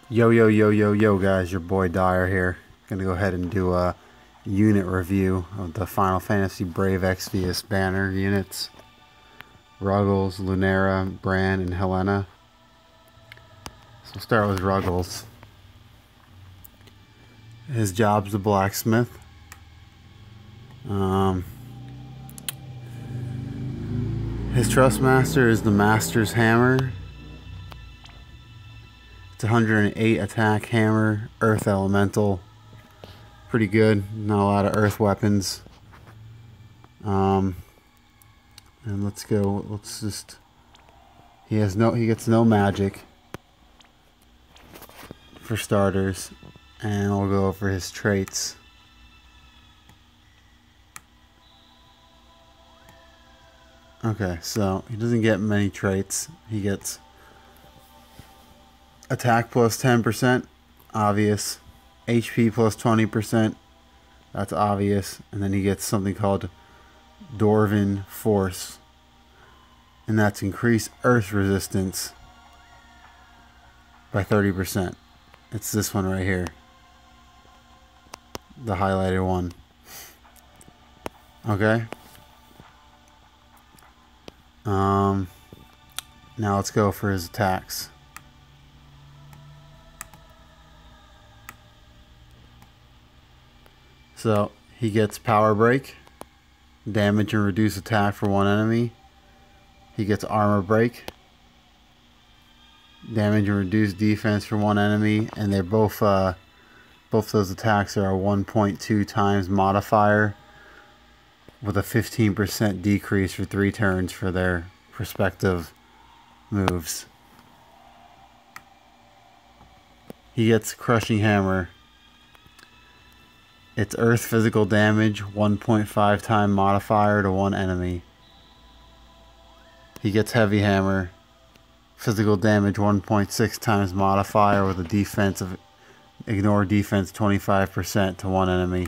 Yo, yo, yo, yo, yo, guys, your boy Dyer here. Gonna go ahead and do a unit review of the Final Fantasy Brave Exvius Banner units. Ruggles, Lunera, Bran, and Helena. So we'll start with Ruggles. His job's the blacksmith. His Trustmaster is the Master's Hammer. It's 108 attack hammer, earth elemental. Pretty good. Not a lot of earth weapons. And let's go. Let's just. He gets no magic for starters, and we'll go over his traits. Okay, so he doesn't get many traits. He gets attack plus 10%, obvious. HP plus 20%, that's obvious. And then he gets something called Dwarven Force, and that's increased earth resistance by 30%. It's this one right here, the highlighted one. Okay. Now let's go for his attacks. So he gets Power Break, damage and reduce attack for one enemy. He gets Armor Break, damage and reduce defense for one enemy, and they're both those attacks are a 1.2 times modifier with a 15% decrease for 3 turns for their respective moves. He gets Crushing Hammer. It's earth physical damage, 1.5 time modifier to one enemy. He gets Heavy Hammer. Physical damage, 1.6 times modifier with a defense of ignore defense 25% to one enemy.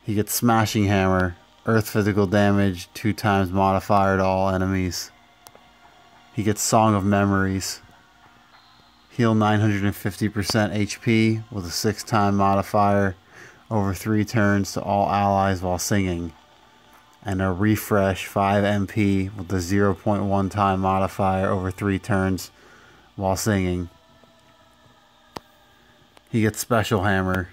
He gets Smashing Hammer. Earth physical damage, 2 times modifier to all enemies. He gets Song of Memories. Heal 950% HP with a 6 time modifier over 3 turns to all allies while singing. And a Refresh 5 MP with a 0.1 time modifier over 3 turns while singing. He gets Special Hammer.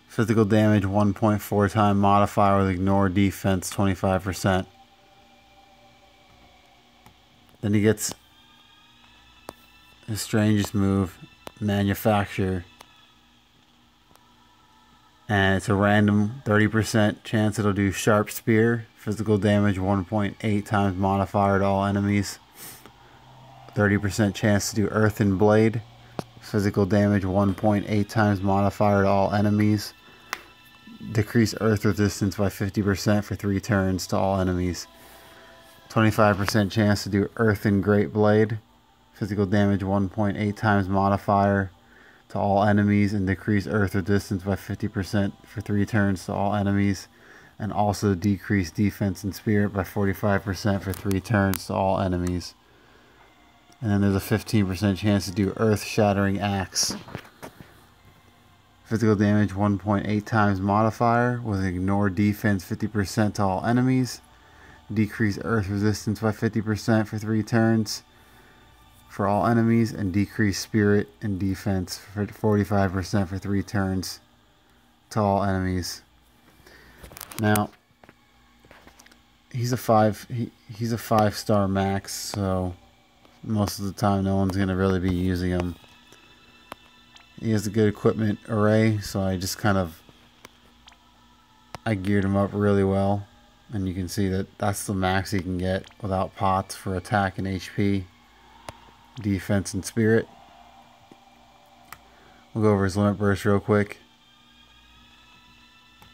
Physical damage 1.4 time modifier with ignore defense 25%. Then he gets his strangest move, Manufacture. And it's a random 30% chance it'll do Sharp Spear. Physical damage 1.8 times modifier to all enemies. 30% chance to do Earthen Blade. Physical damage 1.8 times modifier to all enemies. Decrease earth resistance by 50% for 3 turns to all enemies. 25% chance to do Earthen Great Blade. Physical damage 1.8 times modifier to all enemies, and decrease earth resistance by 50% for 3 turns to all enemies. And also decrease defense and spirit by 45% for 3 turns to all enemies. And then there's a 15% chance to do Earth Shattering Axe. Physical damage 1.8 times modifier with ignore defense 50% to all enemies. Decrease earth resistance by 50% for 3 turns for all enemies, and decrease spirit and defense for 45% for 3 turns to all enemies. Now he's a 5-star max, so most of the time no one's gonna really be using him. He has a good equipment array, so I geared him up really well, and you can see that that's the max he can get without pots for attack and HP, defense and spirit. We'll go over his limit burst real quick.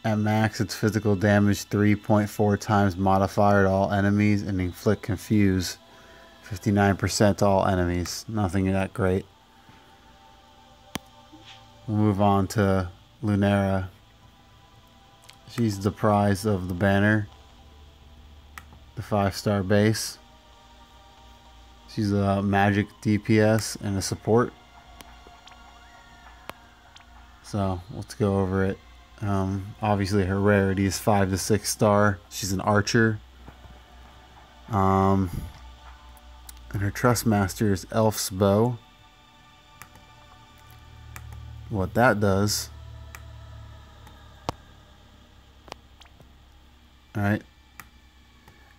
At max, it's physical damage 3.4 times modifier to all enemies, and inflict confuse 59% to all enemies. Nothing that great. We'll move on to Lunera. She's the prize of the banner, the 5-star base. She's a magic DPS and a support. So let's go over it. Obviously her rarity is 5 to 6 star. She's an archer. And her trust master is Elf's Bow. What that does, alright,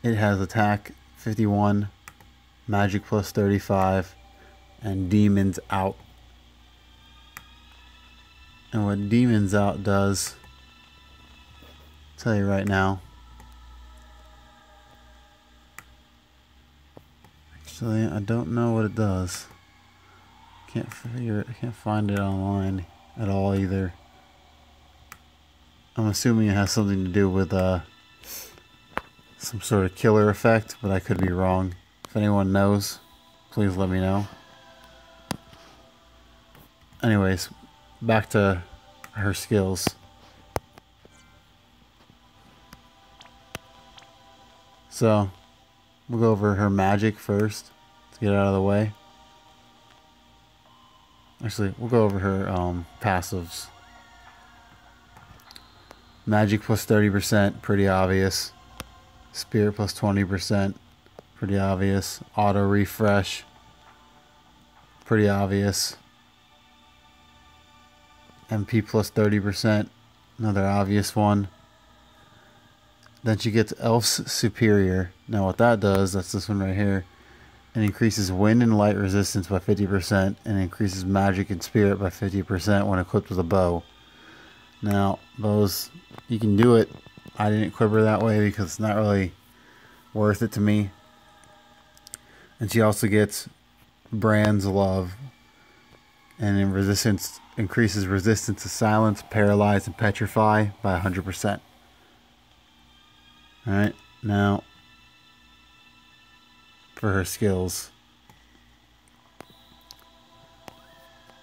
it has attack 51, magic plus 35, and demons out. And what demons out does, I'll tell you right now. Actually, I don't know what it does. Can't find it online at all either. I'm assuming it has something to do with some sort of killer effect, but I could be wrong. If anyone knows, please let me know. Anyways, back to her skills. So, we'll go over her magic first to get it out of the way. Actually, we'll go over her passives. Magic plus 30%, pretty obvious. Spirit plus 20%, pretty obvious. Auto refresh, pretty obvious. MP plus 30%, another obvious one. Then she gets Elf's Superior. Now what that does, that's this one right here. It increases wind and light resistance by 50% and increases magic and spirit by 50% when equipped with a bow. Now, bows, you can do it. I didn't equip her that way because it's not really worth it to me. And she also gets Brand's Love. And in resistance, increases resistance to silence, paralyze, and petrify by 100%. Alright, now for her skills.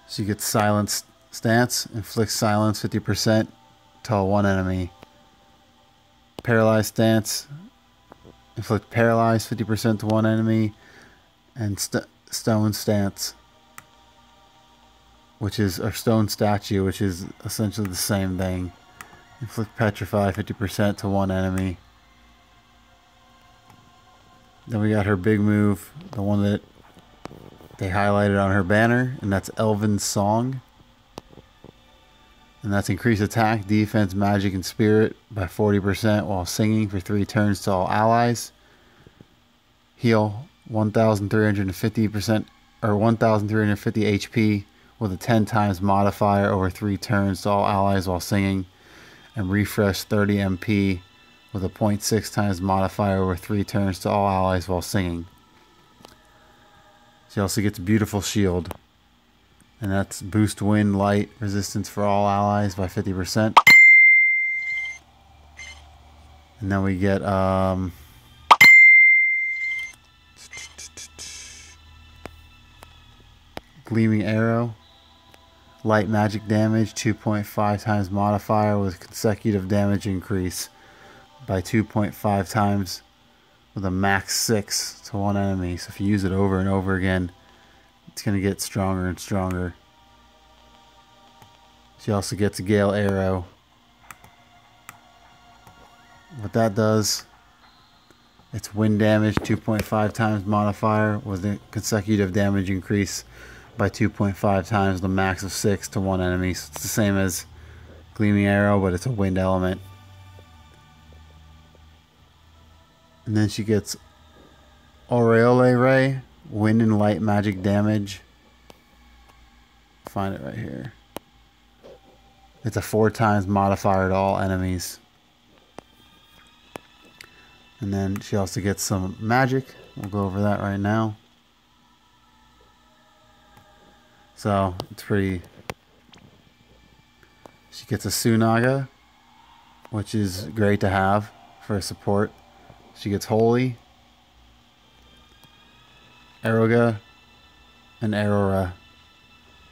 She gets Silence Stance, inflicts silence 50% to one enemy. Paralyzed Stance, inflict paralyze 50% to one enemy. And Stone Stance, which is a stone statue, which is essentially the same thing. Inflict petrify 50% to one enemy. Then we got her big move, the one that they highlighted on her banner, and that's Elven Song. And that's increased attack, defense, magic, and spirit by 40% while singing for 3 turns to all allies. Heal 1,350% or 1,350 HP with a 10 times modifier over 3 turns to all allies while singing. And refresh 30 MP with a 0.6 times modifier over 3 turns to all allies while singing. She also gets Beautiful Shield. And that's boost wind, light, resistance for all allies by 50%. And then we get Gleaming Arrow. Light magic damage, 2.5 times modifier with consecutive damage increase by 2.5 times with a max 6 to one enemy. So if you use it over and over again, it's going to get stronger and stronger. She also gets a Gale Arrow. What that does, it's wind damage, 2.5 times modifier with a consecutive damage increase by 2.5 times the max of 6 to one enemy. So it's the same as Gleaming Arrow, but it's a wind element. And then she gets Aureole Ray, wind and light magic damage. Find it right here. It's a 4 times modifier to all enemies. And then she also gets some magic. We'll go over that right now. So it's pretty. She gets a Sunaga, which is great to have for support. She gets Holy, Aroga, and Aurora,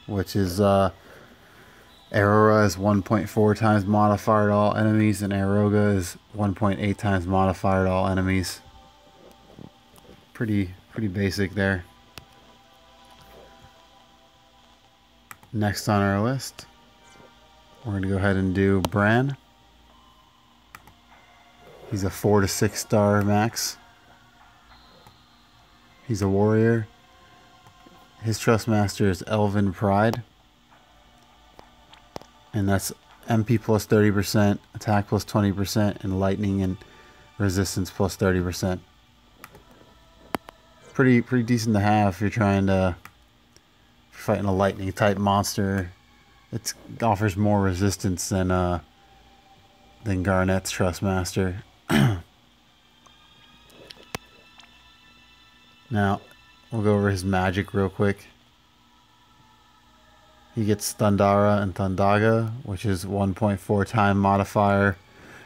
which is Aurora is 1.4 times modifier to all enemies, and Aroga is 1.8 times modifier to all enemies. Pretty Pretty basic there. Next on our list, we're going to go ahead and do Bran. He's a 4 to 6 star max. He's a warrior. His Trust Master is Elven Pride. And that's MP plus 30%, attack plus 20%, and lightning and resistance plus 30%. Pretty decent to have if you're trying to fighting a lightning type monster. It offers more resistance than Garnet's Trust Master. Now, we'll go over his magic real quick. He gets Thundara and Thundaga, which is 1.4 time modifier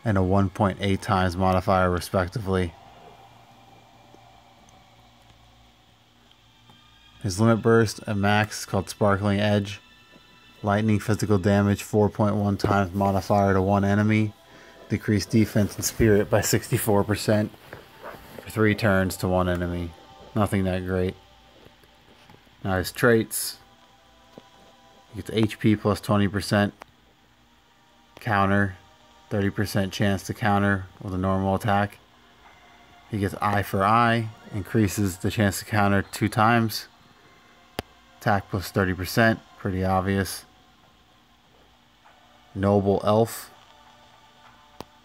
and a 1.8 times modifier respectively. His limit burst at max is called Sparkling Edge. Lightning physical damage 4.1 times modifier to one enemy. Decrease defense and spirit by 64% for 3 turns to one enemy. Nothing that great. Now his traits. He gets HP plus 20%. Counter. 30% chance to counter with a normal attack. He gets Eye for Eye. Increases the chance to counter 2 times. Attack plus 30%. Pretty obvious. Noble Elf.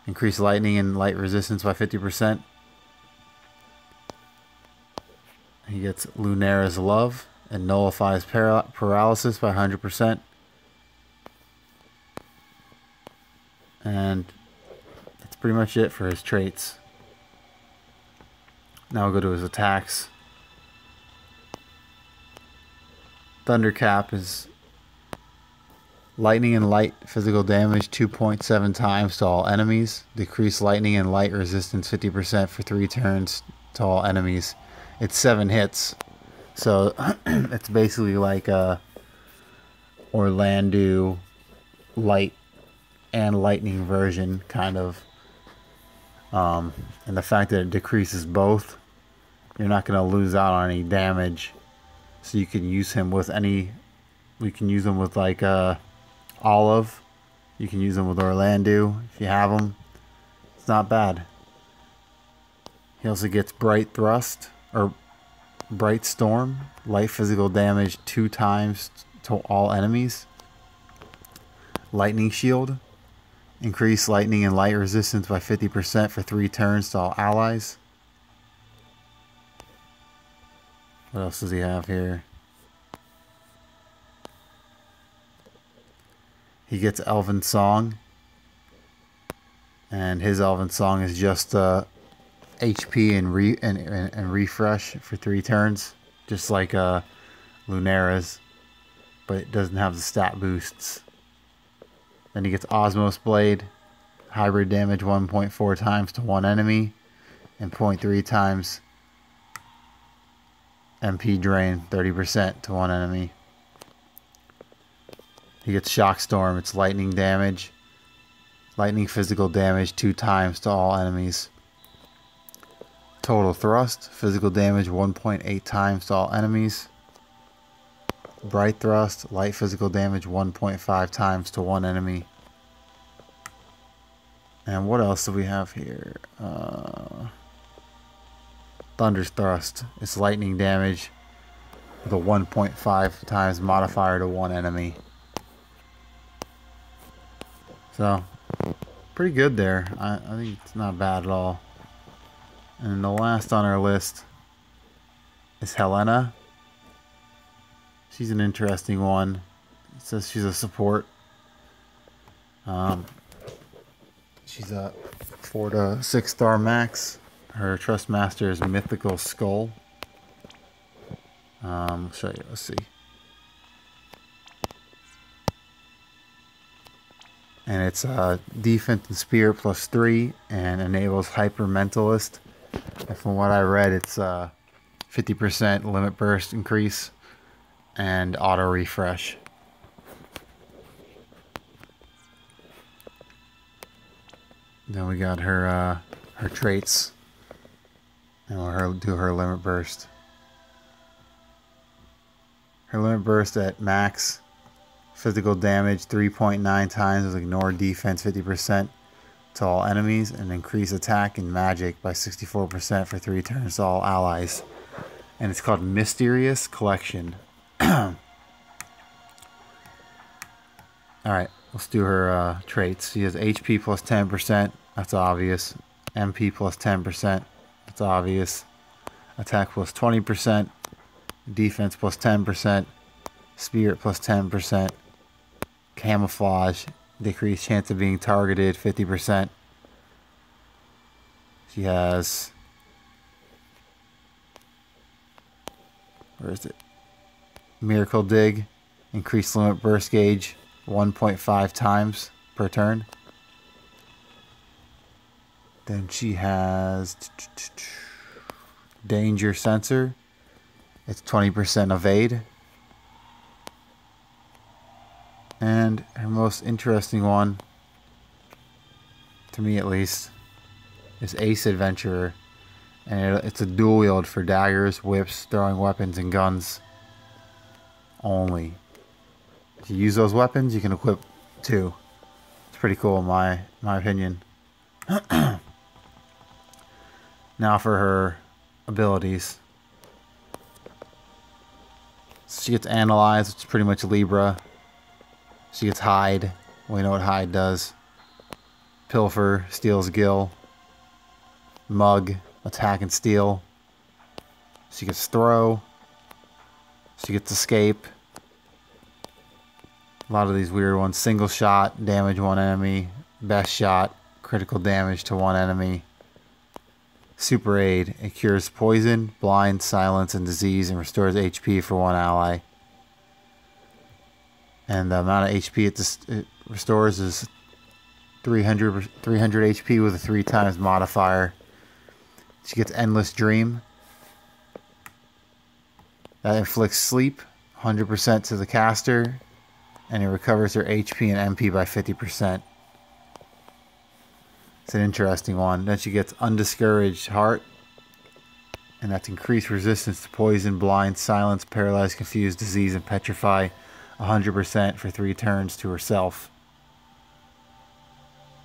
Increase lightning and light resistance by 50%. He gets Lunera's Love and nullifies paralysis by 100%. And that's pretty much it for his traits. Now we'll go to his attacks. Thundercap is lightning and light physical damage 2.7 times to all enemies. Decrease lightning and light resistance 50% for 3 turns to all enemies. It's 7 hits. So it's basically like a Orlando light and lightning version, kind of. And the fact that it decreases both, you're not going to lose out on any damage. So you can use him with any. We can use him with like Olive. You can use him with Orlando if you have him. It's not bad. He also gets Bright Thrust or Bright Storm, light physical damage 2 times to all enemies. Lightning Shield, increase lightning and light resistance by 50% for 3 turns to all allies. What else does he have here? He gets Elven Song, and his Elven Song is just HP and refresh for 3 turns, just like Lunera's, but it doesn't have the stat boosts. Then he gets Osmos Blade, hybrid damage 1.4 times to one enemy, and 0.3 times MP drain 30% to one enemy. He gets Shock Storm, it's lightning damage, lightning physical damage 2 times to all enemies. Total Thrust, physical damage 1.8 times to all enemies. Bright Thrust, light physical damage 1.5 times to one enemy. And what else do we have here? Thunder's Thrust, it's lightning damage with a 1.5 times modifier to one enemy. So, pretty good there. I think it's not bad at all. And the last on our list is Helena. She's an interesting one. It says she's a support. She's a 4 to 6 star max. Her Trust Master is Mythical Skull. I'll show you. Let's see. And it's defense and spirit plus 3 and enables Hyper Mentalist. And from what I read, it's 50% limit burst increase and auto refresh. Then we got her traits, and we'll do her limit burst. Her limit burst at max. Physical damage 3.9 times with ignore defense 50% to all enemies, and increase attack and magic by 64% for 3 turns to all allies. And it's called Mysterious Collection. Alright, let's do her traits. She has HP plus 10%. That's obvious. MP plus 10%. That's obvious. Attack plus 20%. Defense plus 10%. Spirit plus 10%. Camouflage. Decreased chance of being targeted 50%. She has... Where is it? Miracle Dig. Increased limit burst gauge 1.5 times per turn. Then she has Danger Sensor. It's 20% evade. And her most interesting one, to me at least, is Ace Adventurer. And it's a dual wield for daggers, whips, throwing weapons, and guns only. If you use those weapons, you can equip 2. It's pretty cool in my opinion. Now for her abilities. She gets Analyze, which is pretty much Libra. She gets Hide. We know what Hide does. Pilfer, Steals Gill. Mug, Attack and Steal. She gets Throw. She gets Escape. A lot of these weird ones. Single Shot, damage 1 enemy. Best Shot, critical damage to 1 enemy. Super Aid, it cures poison, blind, silence, and disease, and restores HP for 1 ally. And the amount of HP it restores is 300 HP with a 3 times modifier. She gets Endless Dream. That inflicts sleep 100% to the caster, and it recovers her HP and MP by 50%. It's an interesting one. Then she gets Undiscouraged Heart, and that's increased resistance to poison, blind, silence, paralyze, confuse, disease, and petrify 100% for 3 turns to herself.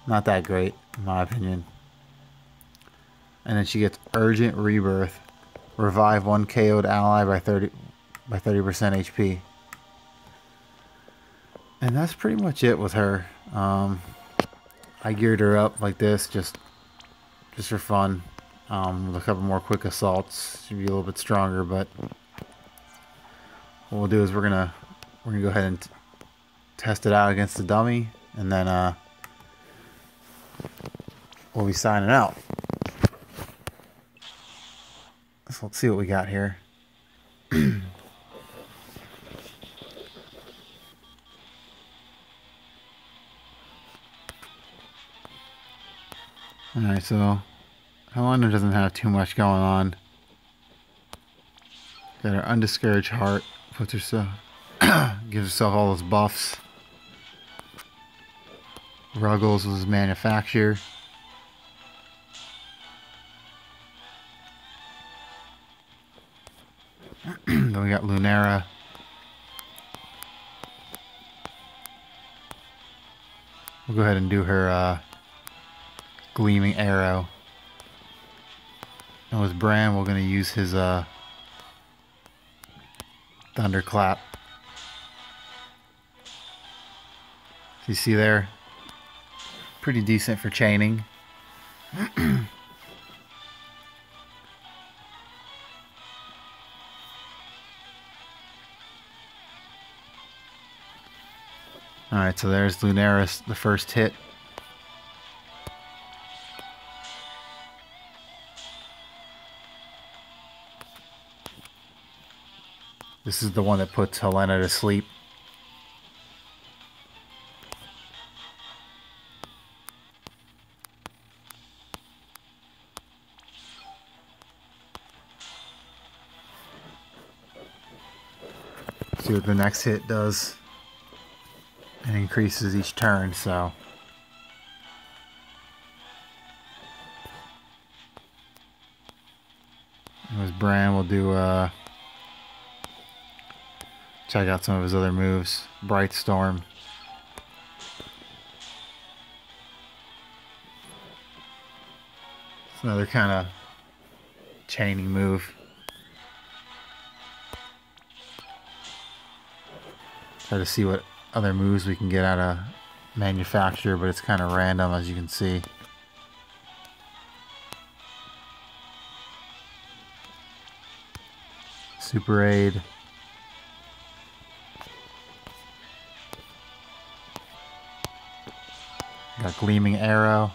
Not that great, in my opinion. And then she gets Urgent Rebirth. Revive 1 KO'd ally by 30% HP. And that's pretty much it with her. I geared her up like this just for fun. With a couple more quick assaults. She'll be a little bit stronger, but what we'll do is we're gonna go ahead and test it out against the dummy, and then we'll be signing out. So let's see what we got here. Alright, so Helena doesn't have too much going on. Got her Undiscouraged Heart, puts herself gives herself all those buffs. Ruggles was Manufacture. Then we got Lunera. We'll go ahead and do her Gleaming Arrow. And with Bran, we're going to use his Thunderclap. You see there? Pretty decent for chaining. Alright, so there's Lunera's, the first hit. This is the one that puts Helena to sleep. See what the next hit does. It increases each turn, so. And with Bran, we'll do check out some of his other moves. Bright Storm. It's another kind of chaining move. Try to see what other moves we can get out of manufacturer, but it's kind of random, as you can see. Super Aid. Got Gleaming Arrow.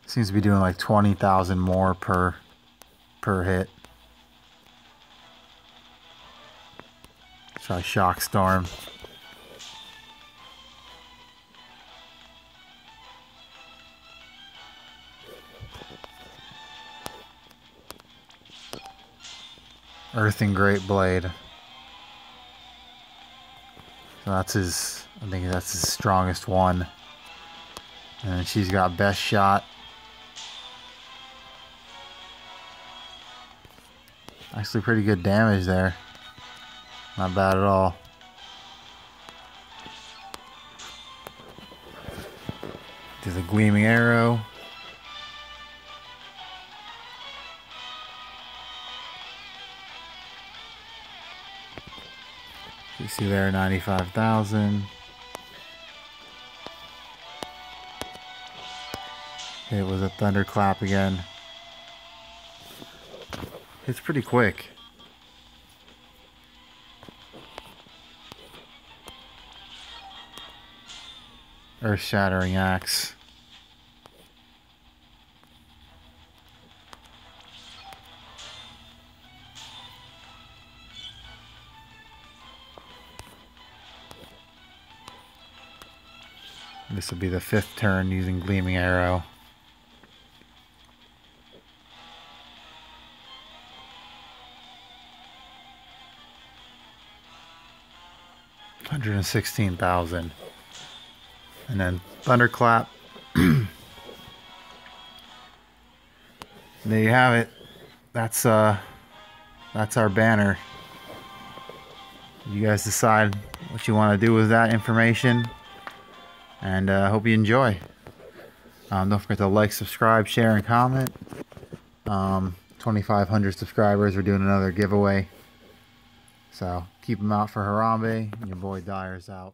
Seems to be doing like 20,000 more per hit. Try Shock Storm. Earth and Great Blade. So that's his, I think that's his strongest one. And she's got Best Shot. Actually pretty good damage there. Not bad at all. Do the Gleaming Arrow. You see there, 95,000. It was a Thunderclap again. It's pretty quick. Earth-Shattering Axe. This will be the 5th turn using Gleaming Arrow. $116,000. And then Thunderclap. There you have it. That's our banner. You guys decide what you want to do with that information. And I hope you enjoy. Don't forget to like, subscribe, share, and comment. 2,500 subscribers. We're doing another giveaway. So keep them out for Harambe. And your boy Dyer's out.